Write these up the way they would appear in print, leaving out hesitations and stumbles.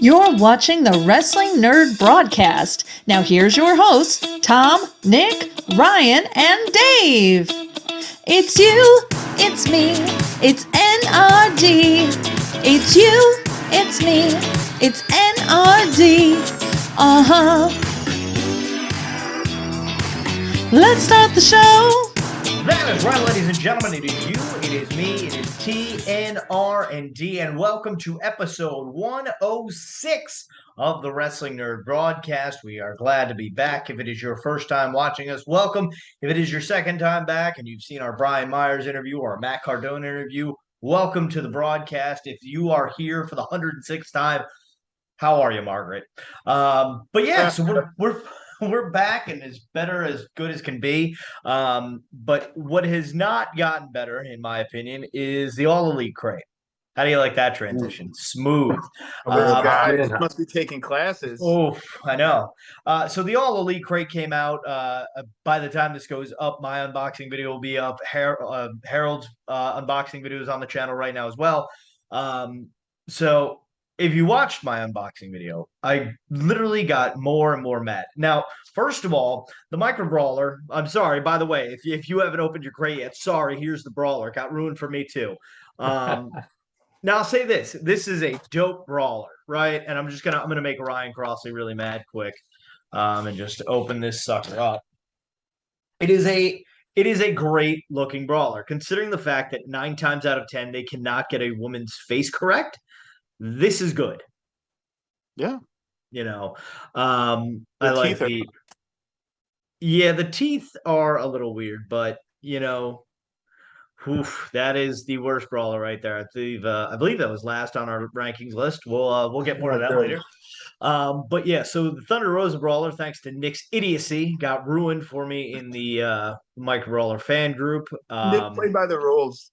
You're watching the Wrestling Nerd broadcast. Now here's your hosts, Tom, Nick, Ryan, and Dave. It's you, it's me, it's NRD. It's you, it's me, it's NRD. Uh-huh. Let's start the show. That is right, ladies and gentlemen. It is you, it is me, it is TNR&D, and welcome to episode 106 of the Wrestling Nerd broadcast. We are glad to be back. If it is your first time watching us, welcome. If it is your second time back and you've seen our Brian Myers interview or our Matt Cardone interview, welcome to the broadcast. If you are here for the 106th time, how are you, Margaret? But yeah, so we're back and as good as can be. But what has not gotten better, in my opinion, is the All Elite crate. How do you like that transition? Smooth. Guys must be taking classes. Oh, I know. So the All Elite crate came out. By the time this goes up, my unboxing video will be up. Harold's unboxing video is on the channel right now as well. So if you watched my unboxing video, I literally got more and more mad. Now, first of all, the Micro Brawler, I'm sorry, by the way, if you haven't opened your crate yet, sorry, here's the Brawler. Got ruined for me too. Now I'll say this is a dope Brawler, right? And I'm gonna make Ryan Crossley really mad quick, and just open this sucker up. It is a great looking Brawler, considering the fact that 9 times out of 10 they cannot get a woman's face correct. This is good. Yeah. I like the teeth are a little weird, but that is the worst Brawler right there. I believe that was last on our rankings list. We'll get more of that later. But yeah, so the Thunder Rosa Brawler, thanks to Nick's idiocy, got ruined for me in the Mike Brawler fan group. Nick played by the rules.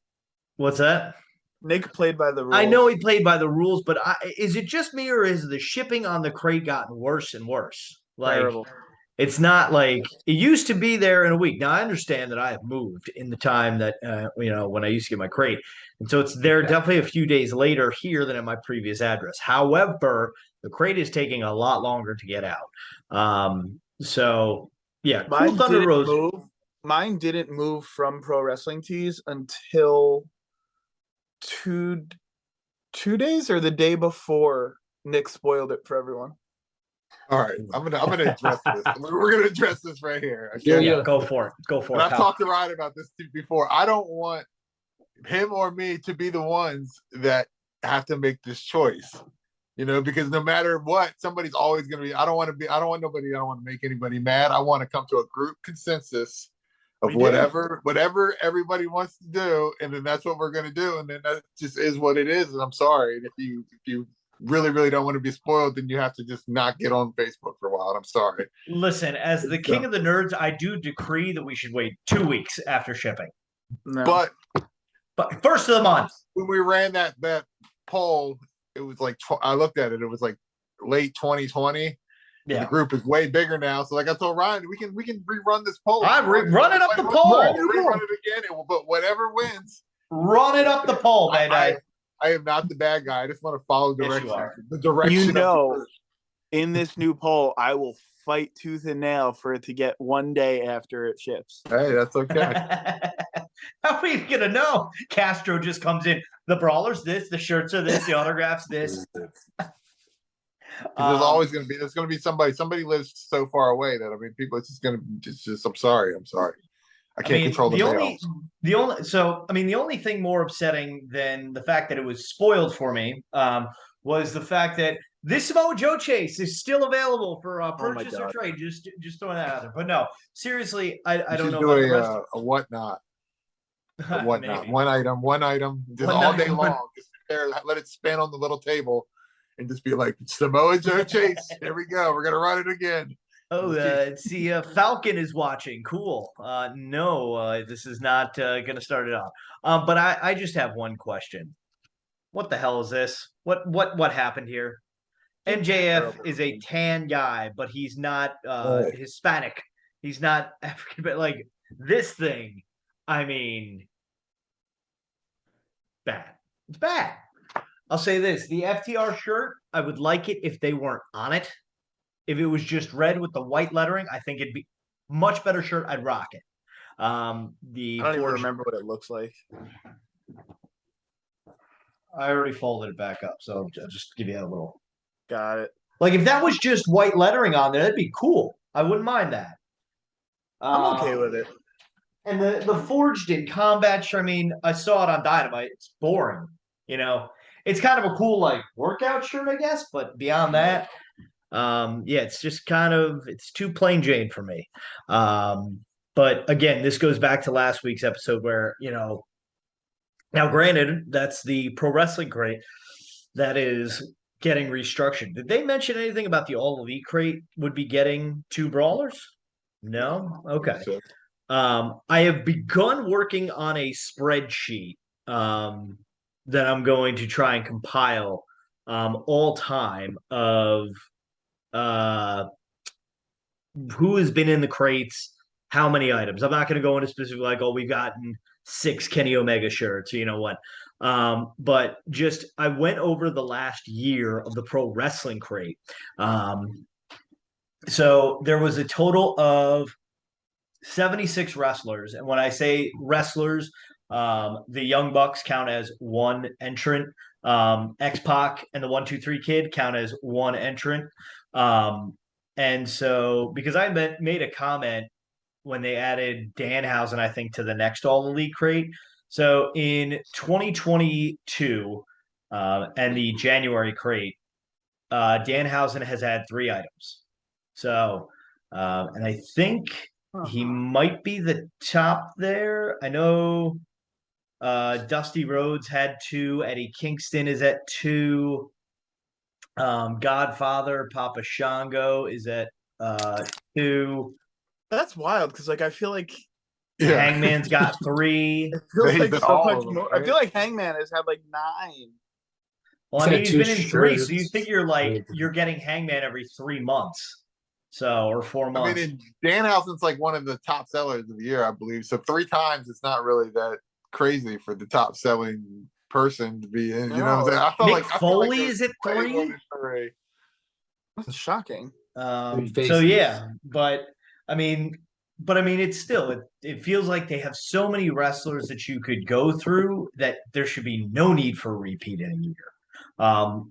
What's that? Nick played by the rules. I know he played by the rules, but is it just me or has the shipping on the crate gotten worse and worse? Terrible. It's not like it used to be there in a week. Now, I understand that I have moved in the time that, when I used to get my crate. And so it's there definitely a few days later here than at my previous address. However, the crate is taking a lot longer to get out. So, yeah. Mine didn't move from Pro Wrestling Tees until two days or the day before Nick spoiled it for everyone. All right, I'm gonna address this. We're gonna address this right here. Okay? Yeah, go for it. I've talked to Ryan about this before. I don't want him or me to be the ones that have to make this choice. Because no matter what, somebody's always gonna be. I don't want to make anybody mad. I want to come to a group consensus of whatever everybody wants to do, and then that's what we're gonna do, and then that just is what it is. And I'm sorry. And if you really, really don't want to be spoiled, then you have to just not get on Facebook for a while. I'm sorry. Listen, as the king of the nerds, I do decree that we should wait 2 weeks after shipping. No. But first of the month. When we ran that poll, it was like I looked at it. It was like late 2020. Yeah. The group is way bigger now. So like I told Ryan, we can rerun this poll. Run it up the poll. Rerun it again. But whatever wins, run it up the poll, man. I am not the bad guy. I just want to follow the direction. In this new poll, I will fight tooth and nail for it to get 1 day after it ships. Hey, that's okay. How are we gonna know? Castro just comes in. The Brawlers this, the shirts are this, the autographs this. There's always going to be somebody lives so far away that people. It's just I'm sorry. I can't control the mail. The only thing more upsetting than the fact that it was spoiled for me was the fact that this Samoa Joe chase is still available for purchase or trade. Just throwing that out there. But no, seriously, I don't know about the rest a whatnot. A whatnot. one item, just all day long. Just there, let it spin on the little table, and just be like Samoa Joe chase. There we go. We're gonna run it again. Oh, see, Falcon is watching. Cool. No, this is not going to start it off. But I just have one question. What the hell is this? What happened here? MJF is a tan guy, but he's not Hispanic. He's not African. But like this thing, bad. It's bad. I'll say this: the FTR shirt, I would like it if they weren't on it. If it was just red with the white lettering, I think it'd be much better shirt. I'd rock it. The I don't even Forge, remember what it looks like. I already folded it back up, so I'll just give you a little. Got it. Like if that was just white lettering on there, that'd be cool. I wouldn't mind that. I'm okay with it. And the Forged in Combat shirt, I mean, I saw it on Dynamite. It's boring, you know. It's kind of a cool like workout shirt, I guess, but beyond that, yeah, it's just kind of it's too plain Jane for me. But again, this goes back to last week's episode where, you know, now granted, that's the pro wrestling crate that is getting restructured. Did they mention anything about the All Elite crate would be getting 2 brawlers? No? Okay. So, I have begun working on a spreadsheet that I'm going to try and compile all time of uh, who has been in the crates, how many items. I'm not going to go into specific like, oh, we've gotten 6 Kenny Omega shirts, you know what. But just I went over the last year of the pro wrestling crate. So there was a total of 76 wrestlers. And when I say wrestlers, the Young Bucks count as 1 entrant. X-Pac and the 1-2-3 Kid count as 1 entrant. And so, because I made a comment when they added Danhausen, I think, to the next All Elite crate. So in 2022 and the January crate, Danhausen has had 3 items. So, and I think he might be the top there. I know Dusty Rhodes had 2. Eddie Kingston is at 2. Godfather Papa Shango is at 2. That's wild because like I feel like yeah. Hangman's got 3. it feels He's like been so all much of them, more. right? I feel like Hangman has had like 9. Well, I He's mean, had he's 2 been in 3, so you shirts. figure like you're getting Hangman every 3 months, so or 4 I months. mean, and Danhausen's like one of the top sellers of the year, I believe. So 3 times, it's not really that crazy for the top selling person to be in. You know what I'm saying? I felt Mick like I feel Foley like is at way more 3. than 3. That's shocking. So faces. yeah, but I mean, it's still it feels like they have so many wrestlers that you could go through that there should be no need for a repeat in a year.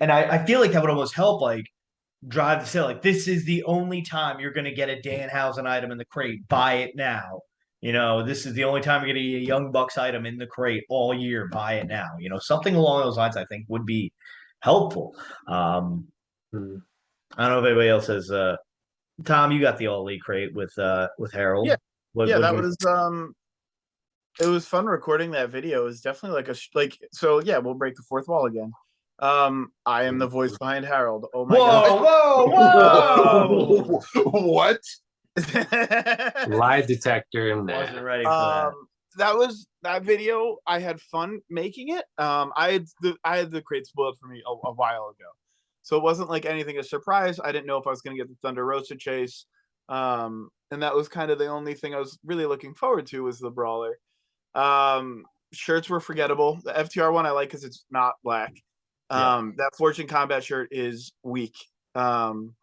And I feel like that would almost help like drive the sale. Like this is the only time you're going to get a Danhausen item in the crate. Buy it now. You know, this is the only time you're going to get a Young Bucks item in the crate all year. Buy it now. You know, something along those lines I think would be helpful. I don't know if anybody else has. Tom, you got the All Elite crate with Harold. Yeah. What That you- was it was fun recording that video. It was definitely like so yeah, we'll break the 4th wall again. I am the voice behind Harold. Oh my Whoa! What? god. Lie detector in there. Wasn't ready for that video. I had fun making it. I had the crate spoiled for me a while ago, so it wasn't like anything a surprise. I didn't know if I was going to get the Thunder Rosa chase, and that was kind of the only thing I was really looking forward to was the brawler. Shirts were forgettable. The FTR one I like because it's not black. That Fortune Combat shirt is weak. And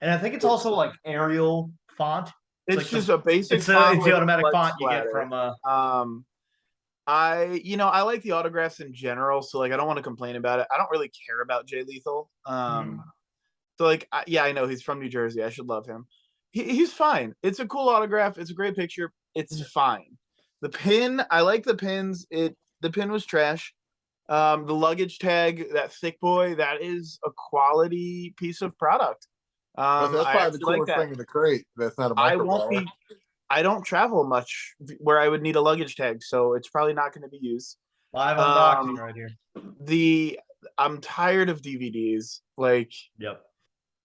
I think it's also like Arial font. It's like just a basic It's font the with automatic blood font you splatter. get from. I like the autographs in general, so like I don't want to complain about it. I don't really care about Jay Lethal. So like I know he's from New Jersey. I should love him. He's fine. It's a cool autograph. It's a great picture. It's fine. The pin, I like the pins. The pin was trash. The luggage tag, that thick boy, that is a quality piece of product. That's I probably the like coolest that. thing in the crate. That's not a I micro won't be. I don't travel much where I would need a luggage tag, so it's probably not going to be used. Live unboxing right here. I'm tired of DVDs. Like, Yep.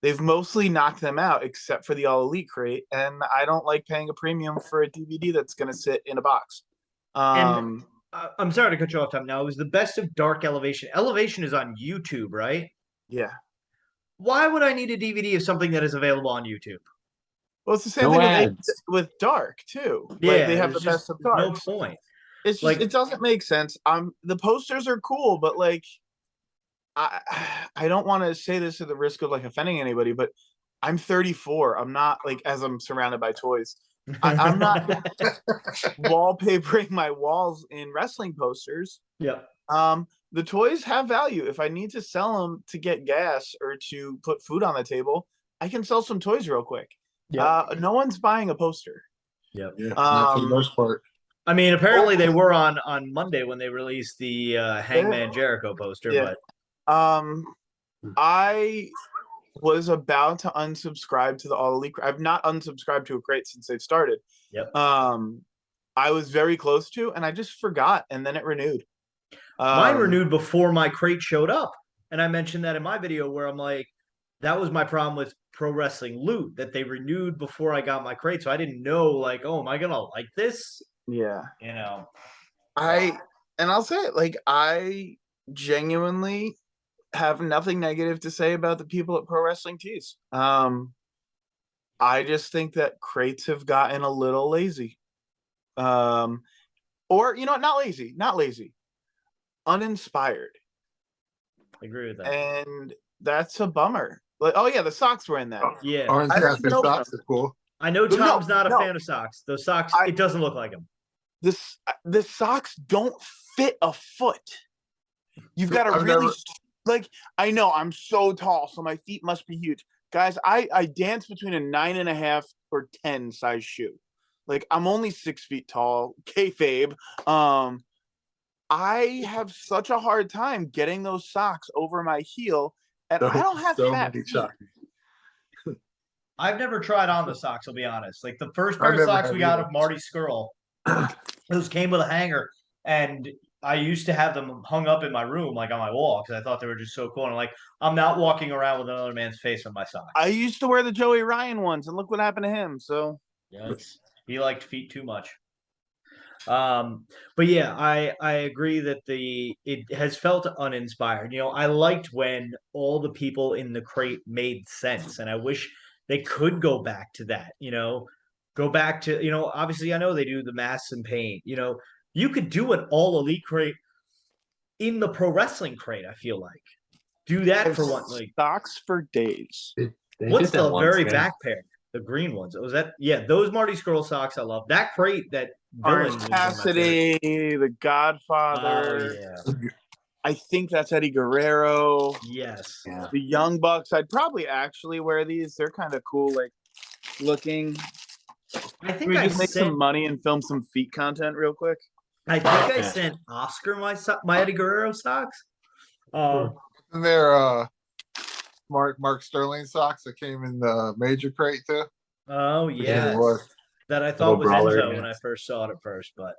they've mostly knocked them out, except for the All Elite crate, and I don't like paying a premium for a DVD that's going to sit in a box. And I'm sorry to cut you off, Tom. Now, it was the best of Dark Elevation. Elevation is on YouTube, right? Yeah. Why would I need a DVD of something that is available on YouTube? Well, it's the same No thing ads. with Dark too. Yeah, Like, they have the there's best of just no Dark. point. It's just Like- it doesn't make sense. The posters are cool, but like I don't want to say this at the risk of like offending anybody, but I'm 34. I'm not like, as I'm surrounded by toys, I'm not wallpapering my walls in wrestling posters. Yep. The toys have value. If I need to sell them to get gas or to put food on the table, I can sell some toys real quick. Yep. No one's buying a poster. Yep. Yeah, not for the most part. I mean, apparently they were on Monday when they released the Hangman Jericho poster, Yeah. but I was about to unsubscribe to the All Elite. I've not unsubscribed to a crate since they've started. Yep. I was very close to, and I just forgot, and then it renewed. Mine renewed before my crate showed up, and I mentioned that in my video where I'm like, that was my problem with Pro Wrestling Loot, that they renewed before I got my crate, so I didn't know, like, oh, am I gonna like this? Yeah. You know, I'll say it, like, I genuinely have nothing negative to say about the people at Pro Wrestling Tees. I just think that crates have gotten a little lazy. Or, you know what, not lazy, uninspired. I agree with that. And that's a bummer. Like, oh yeah, the socks were in that. Yeah. Orange Cafe socks are cool. I know Tom's not a no. fan of socks. Those socks, it doesn't look like them. The socks don't fit a foot. You've got to really like, I know I'm so tall, so my feet must be huge. Guys, I dance between a 9.5 or 10 size shoe. Like, I'm only 6 feet tall, kayfabe. I have such a hard time getting those socks over my heel, and I don't have fat feet. I've never tried on the socks, I'll be honest. Like the first pair of socks we got of Marty Skrull, those came with a hanger, and I used to have them hung up in my room, like on my wall, because I thought they were just so cool. And I'm not walking around with another man's face on my socks. I used to wear the Joey Ryan ones, and look what happened to him. So yeah, he liked feet too much. But yeah, I agree that it has felt uninspired. You know, I liked when all the people in the crate made sense, and I wish they could go back to that. You know, go back to, you know, obviously I know they do the masks and paint. You know, you could do an all elite crate in the pro wrestling crate. I feel like do that for one, like socks for days. What's the very back pair? The green ones. Was that? Yeah, those Marty Skrull socks. I love that crate. That Orange Cassidy, the Godfather. Oh, yeah. I think that's Eddie Guerrero. Yes. Yeah. The Young Bucks. I'd probably actually wear these. They're kind of cool, like looking. I think we just make some money and film some feet content real quick. I think I sent Oscar my Eddie Guerrero socks. And they're Mark Sterling socks that came in the major crate too. Oh yeah, that I thought was Enzo when I first saw it at first, but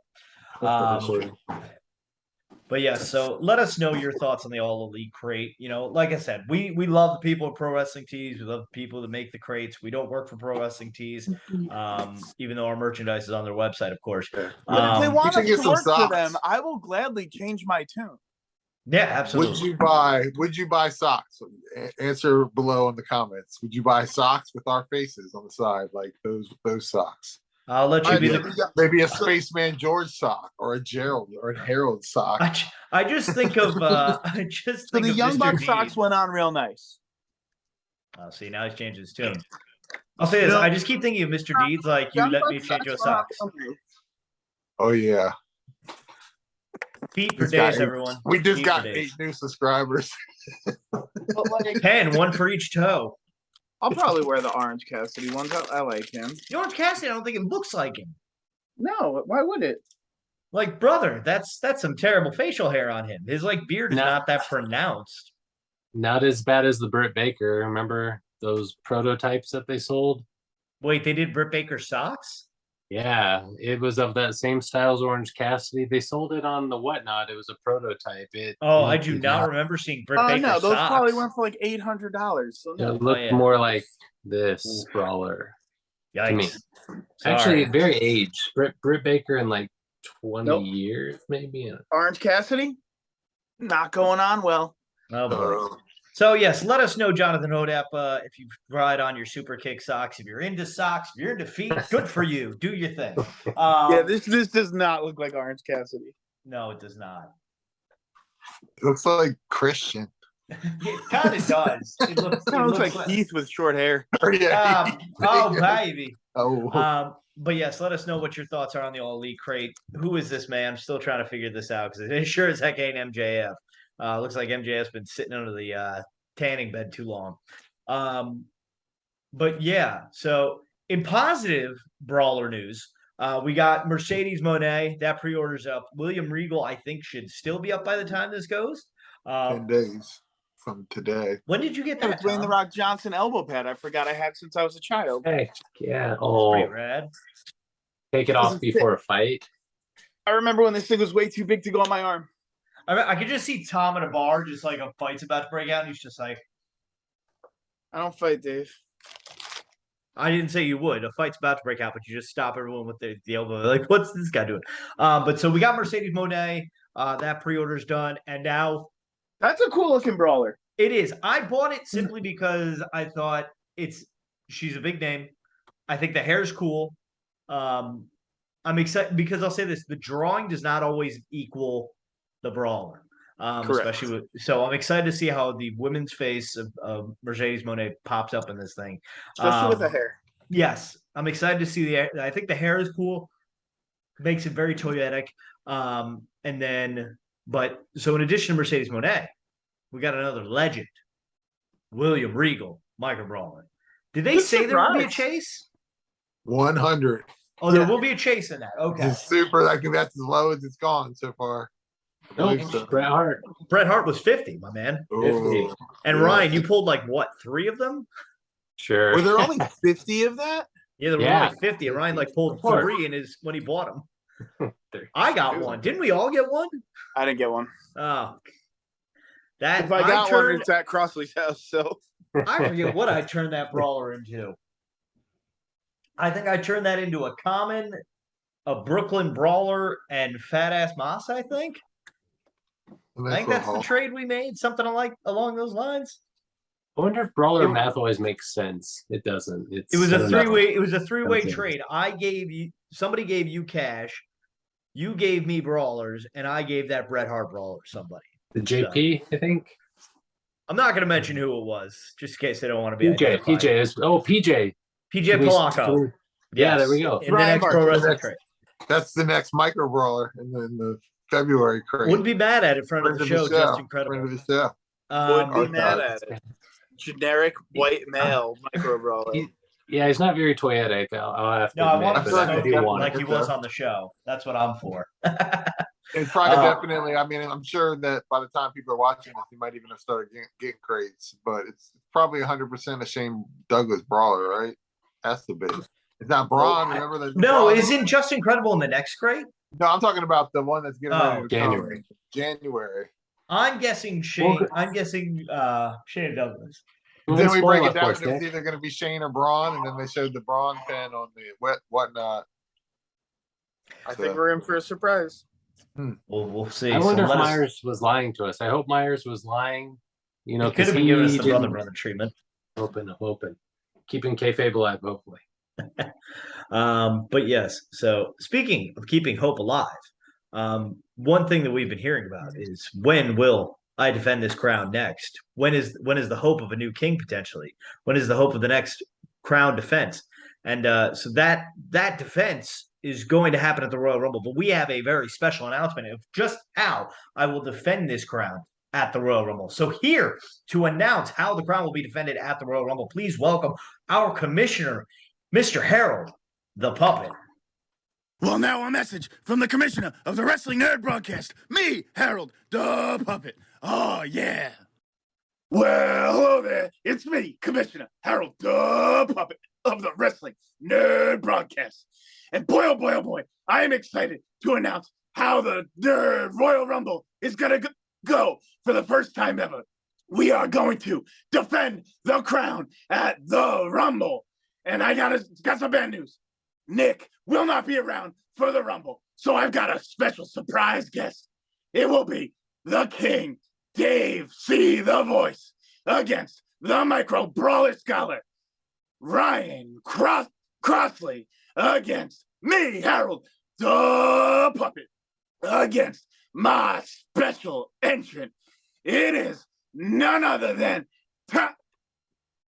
yeah. So let us know your thoughts on the All Elite crate. You know, like I said, we love the people at Pro Wrestling Tees. We love the people that make the crates. We don't work for Pro Wrestling Tees, even though our merchandise is on their website, of course. But if they want us to work for them, I will gladly change my tune. Yeah, absolutely. Would you buy socks? Answer below in the comments. Would you buy socks with our faces on the side, like those socks? I'll let you be maybe a Spaceman George sock or a Gerald or a Harold sock. I just think of so the Young Bucks socks went on real nice. See, now he's changed his tune. I'll say this: I just keep thinking of Mr. Deeds, like you let me change your socks. Oh yeah. Feet for days, everyone. We just got 8 new subscribers. 10, one for each toe. I'll probably wear the Orange Cassidy ones. I like him. The Orange Cassidy, I don't think it looks like him. No, why would it? Like, brother, that's some terrible facial hair on him. His beard is not that pronounced. Not as bad as the Britt Baker. Remember those prototypes that they sold? Wait, they did Britt Baker socks? Yeah, it was of that same style as Orange Cassidy. They sold it on the Whatnot. It was a prototype. I do not remember seeing Britt Baker no, those socks. probably went for like $800. So no. It looked more like this brawler. Yikes. To me. Actually, very aged. Britt Baker in like 20 years, maybe. Orange Cassidy? Not going on well. Oh, boy. So, yes, let us know, Jonathan Hodap, if you've tried on your Super Kick socks. If you're into socks, if you're into feet, good for you. Do your thing. Yeah, this does not look like Orange Cassidy. No, it does not. It looks like Christian. It kind of does. It looks like Heath with short hair. Yeah. oh, baby. Oh. But yes, let us know what your thoughts are on the All Elite crate. Who is this man? I'm still trying to figure this out because it sure as heck ain't MJF. Looks like MJF's been sitting under the tanning bed too long. But yeah, so in positive brawler news, we got Mercedes Monet. That pre-order's up. William Regal, I think, should still be up by the time this goes. 10 days from today. When did you get Yeah, that, Dwayne The Tom? Rock Johnson elbow pad. I forgot I had since I was a child. Heck yeah. That's Oh, pretty rad. take it off before a fight. I remember when this thing was way too big to go on my arm. I could just see Tom at a bar, just like a fight's about to break out, and he's just like, I don't fight, Dave. I didn't say you would. A fight's about to break out, but you just stop everyone with the elbow. Like, what's this guy doing? But so we got Mercedes Monet. That pre-order's done, and now That's a cool looking brawler. it is. I bought it simply because I thought she's a big name. I think the hair's cool. I'm excited because I'll say this: the drawing does not always equal the brawler. Correct. Especially so I'm excited to see how the women's face of Mercedes Monet pops up in this thing. Especially with the hair. Yes, I'm excited to see I think the hair is cool. Makes it very toyetic. So in addition to Mercedes Monet, we got another legend, William Regal, Micro Brawler. Did they Good say there will be a surprise. chase? 100. Oh, there will be a chase in that. Okay. It's super. I think that's as low as it's gone so far. I Nope. believe so. Bret Hart. Bret Hart was 50, my man. Oh, And yeah. Ryan, you pulled like what, 3 of them? Sure. Were there only 50 of that? Yeah, there were Yeah. only 50. And Ryan like pulled Of course. 3 in his when he bought them. There. I got one. Didn't we all get one? I didn't get one. Oh. That If I got one, turned, it's at Crossley's house. So I forget what I turned that brawler into. I think I turned that into a common, a Brooklyn brawler, and fat ass Moss, I think. I think that's the trade we made, something like along those lines. I wonder if brawler It- math always makes sense. It doesn't. It was I a don't know. three-way. It was a three-way Okay. trade. Somebody gave you cash, you gave me brawlers, and I gave that Bret Hart brawler to somebody. The JP, I think. I'm not going to mention who it was, just in case they don't want to be PJ. identified. PJ is. Oh, PJ. PJ Can we- Polanco. can we- Yeah, there we go. In the Ryan next Pro Martin. Wrestling trade. That's the next micro brawler in the February crate. Wouldn't be mad at it in front of Friend the of show. Just incredible. Friend of the show. would be Um, mad at it. Generic white male micro brawler. Yeah, he's not very toyetic. I'll have to no, I admit, want him but to I smoke do him want like it. he was on the show. That's what I'm for. It's probably Uh, definitely. I mean, I'm sure that by the time people are watching this, he might even have started getting crates. But it's probably 100% a Shane Douglas brawler, right? Has to be. It's not Braun. Remember that? No, isn't Just Incredible in the next crate? No, I'm talking about the one that's getting Oh, ready to January. come. January. I'm guessing Shane. Well, I'm guessing Shane Douglas. Then we break Spoil it down. for And us, it was Nick. either going to be Shane or Braun, and then they showed the Braun pen on the whatnot. I think we're in for a surprise. We'll see. I wonder if let us- Myers was lying to us. I hope Myers was lying. You know, he could have been giving us the brother treatment. I'm hoping. Keeping kayfabe alive, hopefully. But yes. So speaking of keeping hope alive, one thing that we've been hearing about is when will I defend this crown next? When is the hope of a new king potentially? When is the hope of the next crown defense? And so that defense is going to happen at the Royal Rumble. But we have a very special announcement of just how I will defend this crown at the Royal Rumble. So here to announce how the crown will be defended at the Royal Rumble, please welcome our commissioner, Mr. Harold the Puppet. Well, now a message from the commissioner of the Wrestling Nerd broadcast, me, Harold the Puppet. Oh, yeah. Well, hello there. It's me, Commissioner Harold the Puppet of the Wrestling Nerd broadcast. And boy, oh boy, oh boy, I am excited to announce how the Nerd Royal Rumble is going to go for the first time ever. We are going to defend the crown at the Rumble. And I got some bad news. Nick will not be around for the Rumble, so I've got a special surprise guest. It will be the King, DaveCTheVoice, against the Micro Brawler Scholar, Ryan Crossley, against me, Harold the Puppet, against my special entrant. It is none other than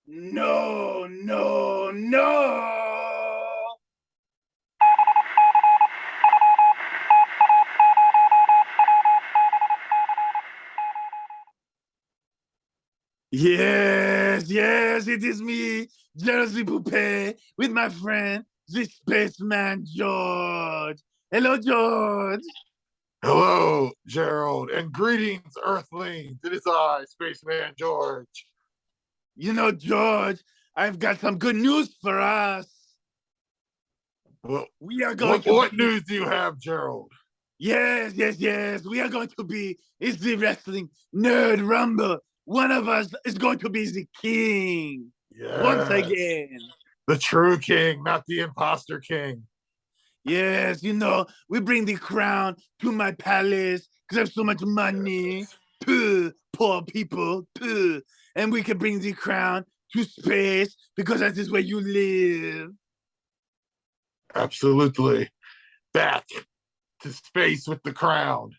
no. Yes, it is me, Jersey Poupée, with my friend, the spaceman George. Hello, George. Hello, Gerald, and greetings, Earthlings. It is I, Spaceman George. You know, George, I've got some good news for us. Well, We are going what news do you have, Gerald? Yes. We are going to be, it's the Wrestling Nerd Rumble. One of us is going to be the king. Yes. Once again. The true king, not the imposter king. Yes, you know, we bring the crown to my palace because I have so much money. Puh, poor people. Puh. And we can bring the crown to space because that is where you live. Absolutely. Back to space with the crown.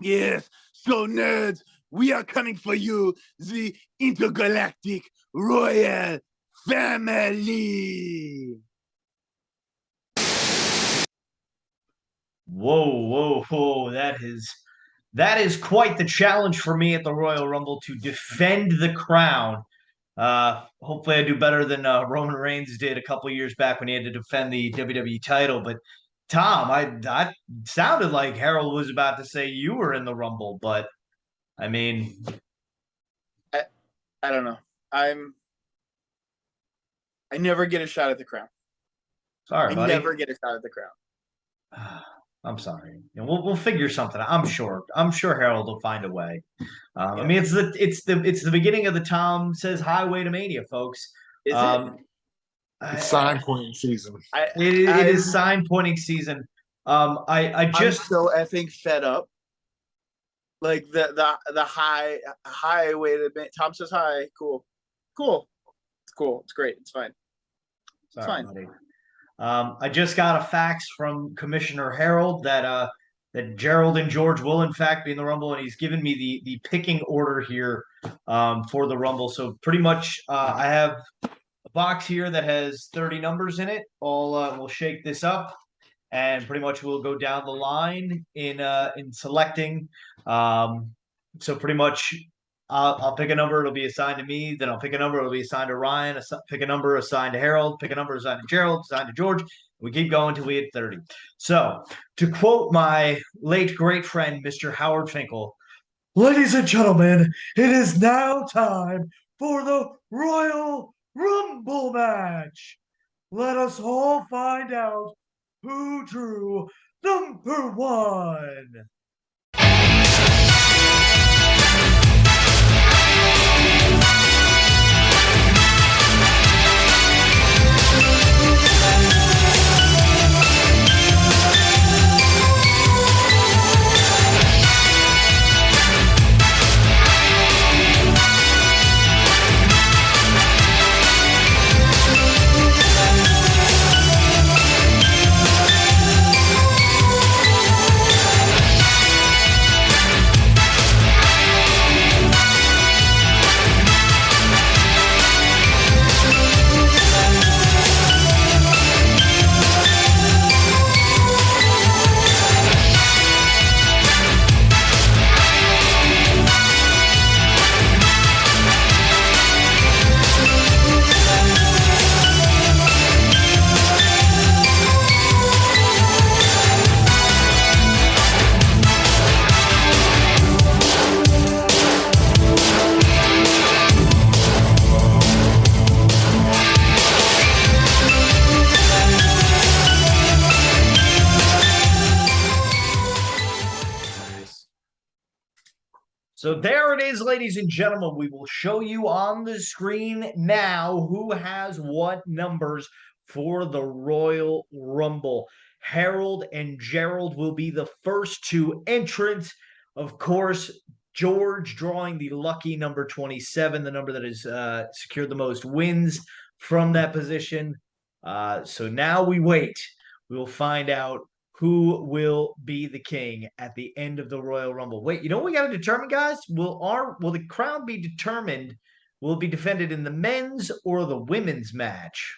Yes, so nerds, we are coming for you, the intergalactic royal family. Whoa. That is quite the challenge for me at the Royal Rumble to defend the crown. Hopefully I do better than Roman Reigns did a couple years back when he had to defend the WWE title. But Tom, I sounded like Harold was about to say you were in the Rumble, but I mean, I don't know. I never get a shot at the crown. sorry, buddy. I never get a shot at the crown. I'm sorry. We'll figure something out. I'm sure Harold will find a way. Yeah. I mean, it's the beginning of the Tom Says Highway to Mania, folks. Is It's sign pointing season. It is sign pointing season. I'm so effing fed up. Like the highway to Tom Says Hi. Cool. It's cool. It's great. It's fine. Sorry, fine. buddy. I just got a fax from Commissioner Harold that Gerald and George will in fact be in the Rumble, and he's given me the picking order here for the Rumble. So pretty much I have a box here that has 30 numbers in it. We'll shake this up, and pretty much we'll go down the line in selecting. So pretty much I'll pick a number, it'll be assigned to me. Then I'll pick a number, it'll be assigned to Ryan. Pick a number assigned to Harold. Pick a number assigned to Gerald. Assigned to George. We keep going until we hit 30. So, to quote my late great friend, Mr. Howard Finkel, ladies and gentlemen, it is now time for the Royal Rumble match. Let us all find out who drew number one. So there it is, ladies and gentlemen. We will show you on the screen now who has what numbers for the Royal Rumble. Harold and Gerald will be the first two entrants. Of course, George drawing the lucky number 27, the number that has secured the most wins from that position. So now we wait. We will find out who will be the king at the end of the Royal Rumble. Wait, you know what we got to determine, guys? Will the crown be determined? Will it be defended in the men's or the women's match?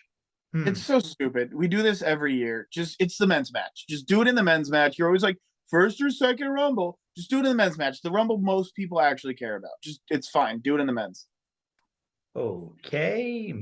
It's so stupid. We do this every year. It's the men's match. Just do it in the men's match. You're always like first or second Rumble. Just do it in the men's match. The Rumble most people actually care about. It's fine. Do it in the men's. Okay.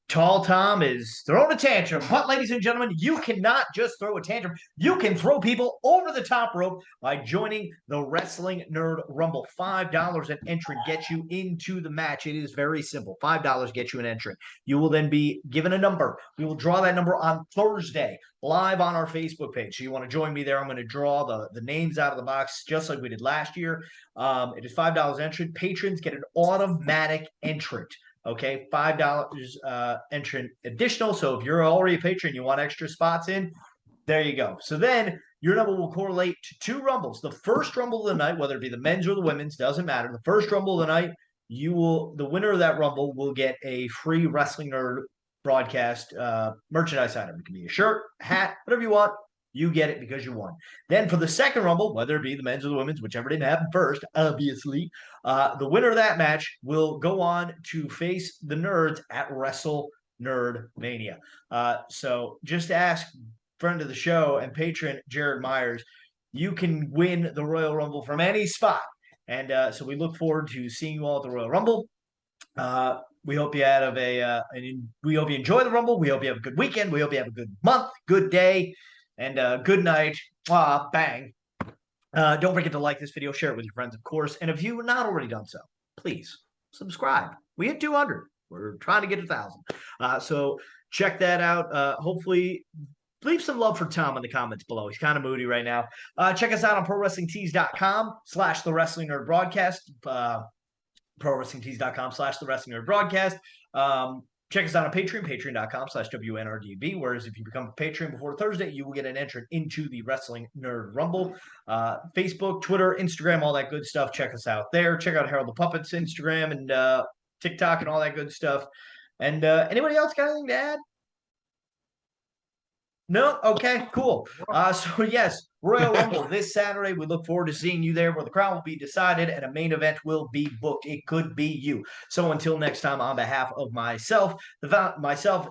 Tall Tom is throwing a tantrum. But, ladies and gentlemen, you cannot just throw a tantrum. You can throw people over the top rope by joining the Wrestling Nerd Rumble. $5 an entrant gets you into the match. It is very simple. $5 gets you an entrant. You will then be given a number. We will draw that number on Thursday live on our Facebook page. So you want to join me there. I'm going to draw the names out of the box just like we did last year. It is $5 entrant. Patrons get an automatic entrant. Okay, $5 entrant additional. So if you're already a patron, you want extra spots in, there you go. So then your number will correlate to 2 Rumbles. The first Rumble of the night, whether it be the men's or the women's, doesn't matter. The first Rumble of the night, the winner of that Rumble will get a free Wrestling Nerd broadcast merchandise item. It can be a shirt, a hat, whatever you want. You get it because you won. Then for the second Rumble, whether it be the men's or the women's, whichever didn't happen first, obviously, the winner of that match will go on to face the Nerds at Wrestle Nerd Mania. So just ask friend of the show and patron Jared Myers, you can win the Royal Rumble from any spot. And so we look forward to seeing you all at the Royal Rumble. We hope you we hope you enjoy the Rumble. We hope you have a good weekend. We hope you have a good month, good day. And good night. Bang. Don't forget to like this video, share it with your friends, of course. And if you've not already done so, please subscribe. We hit 200. We're trying to get 1,000. So check that out. Hopefully, leave some love for Tom in the comments below. He's kind of moody right now. Check us out on ProWrestlingTees.com/The Wrestling Nerd Broadcast. ProWrestlingTees.com/The Wrestling Nerd Broadcast. Check us out on Patreon, patreon.com/WNRDB, whereas if you become a patron before Thursday, you will get an entrant into the Wrestling Nerd Rumble. Facebook, Twitter, Instagram, all that good stuff. Check us out there. Check out Harold the Puppet's Instagram and TikTok and all that good stuff. And anybody else got anything to add? No? Okay, cool. So yes, Royal Rumble this Saturday. We look forward to seeing you there where the crown will be decided and a main event will be booked. It could be you. So until next time, on behalf of myself,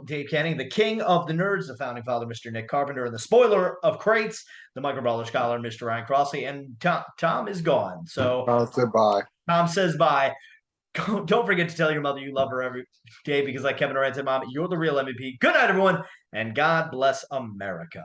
Dave Canning, the king of the nerds, the founding father, Mr. Nick Carpenter, and the spoiler of crates, the microballer scholar, Mr. Ryan Crossley, and Tom is gone. So said bye. Tom says bye. Don't forget to tell your mother you love her every day because, like Kevin Durant said, Mom, you're the real MVP. Good night, everyone, and God bless America.